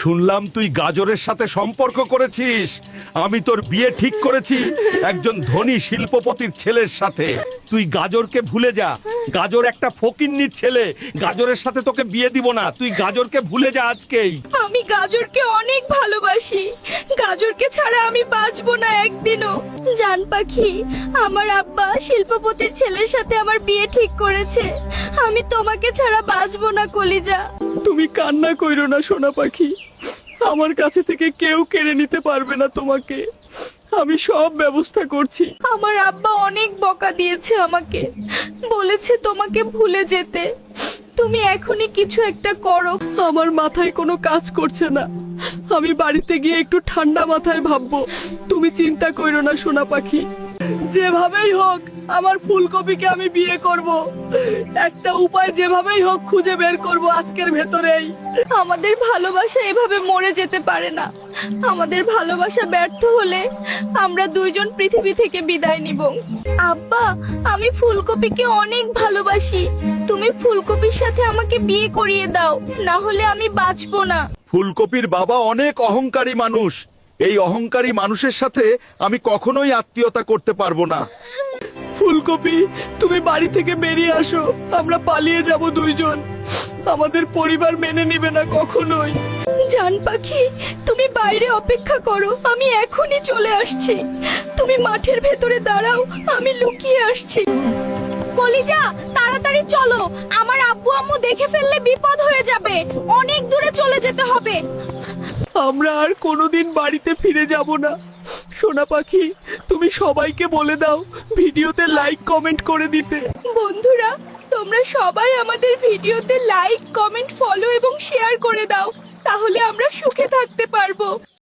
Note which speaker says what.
Speaker 1: শুনলাম তুই গাজরের সাথে সম্পর্ক করেছিস। আমি তোর বিয়ে ঠিক করেছি একজন ধনী শিল্পপতির ছেলের সাথে। তুই গাজরকে ভুলে যা। গাজর একটা ফকিন্নির ছেলে। গাজরের সাথে তোকে বিয়ে দিব না। তুই গাজরকে ভুলে যা আজকেই।
Speaker 2: আমি গাজরকে অনেক ভালোবাসি। গাজরকে ছাড়া আমি বাঁচবো না একদিনও। জান পাখি, আমার আব্বা শিল্পপতির ছেলের সাথে আমার বিয়ে ঠিক করেছে। আমি তোমাকে ছাড়া বাঁচবো না কলিজা।
Speaker 3: তুমি কান্না কইরো না সোনা পাখি, আমার কাছে থেকে কেউ কেড়ে নিতে পারবে না তোমাকে। আমি সব ব্যবস্থা করছি।
Speaker 2: আমার আব্বা অনেক বকা দিয়েছে আমাকে, বলেছে তোমাকে ভুলে যেতে। তুমি এখনই কিছু একটা করো।
Speaker 3: আমার মাথায় কোনো কাজ করছে না। আমি বাড়িতে গিয়ে একটু ঠান্ডা মাথায় ভাববো। তুমি চিন্তা কইরো না সোনা পাখি, যেভাবেই হোক আমার ফুলকপিকে আমি বিয়ে করব। একটা উপায় যেভাবেই হোক খুঁজে বের করব আজকের ভেতরেই।
Speaker 2: আমাদের ভালোবাসা এভাবে মরে যেতে পারে না। আমাদের ভালোবাসা ব্যর্থ হলে আমরা দুইজন পৃথিবী থেকে বিদায় নিব। আব্বা, আমি ফুলকপিকে অনেক ভালোবাসি। তুমি ফুলকপির সাথে আমাকে বিয়ে করিয়ে দাও, না হলে আমি বাঁচবো না।
Speaker 1: ফুলকপির বাবা অনেক অহংকারী মানুষ। এই অহংকারী মানুষের সাথে আমি কখনোই আত্মীয়তা করতে পারবো না।
Speaker 3: ফুলকপি, তুমি বাড়ি থেকে বেরিয়ে আসো, আমরা পালিয়ে যাব দুইজন। আমাদের পরিবার মেনে নিবে না কখনোই।
Speaker 2: জান পাখি, তুমি বাইরে অপেক্ষা করো, আমি এখনই চলে আসছি। তুমি মাঠের ভেতরে দাঁড়াও, আমি লুকিয়ে আসছি। কলিজা, তাড়াতাড়ি চলো, আমার আব্বু আম্মু দেখে ফেললে বিপদ হয়ে যাবে। অনেক দূরে চলে যেতে হবে।
Speaker 3: আমরা আর কোনোদিন বাড়িতে ফিরে যাব না। সোনা পাখি, তুমি সবাইকে বলে দাও ভিডিওতে লাইক কমেন্ট করে দিতে।
Speaker 2: বন্ধুরা, তোমরা সবাই আমাদের ভিডিওতে লাইক, কমেন্ট, ফলো এবং শেয়ার করে দাও, তাহলে আমরা সুখে থাকতে পারবো।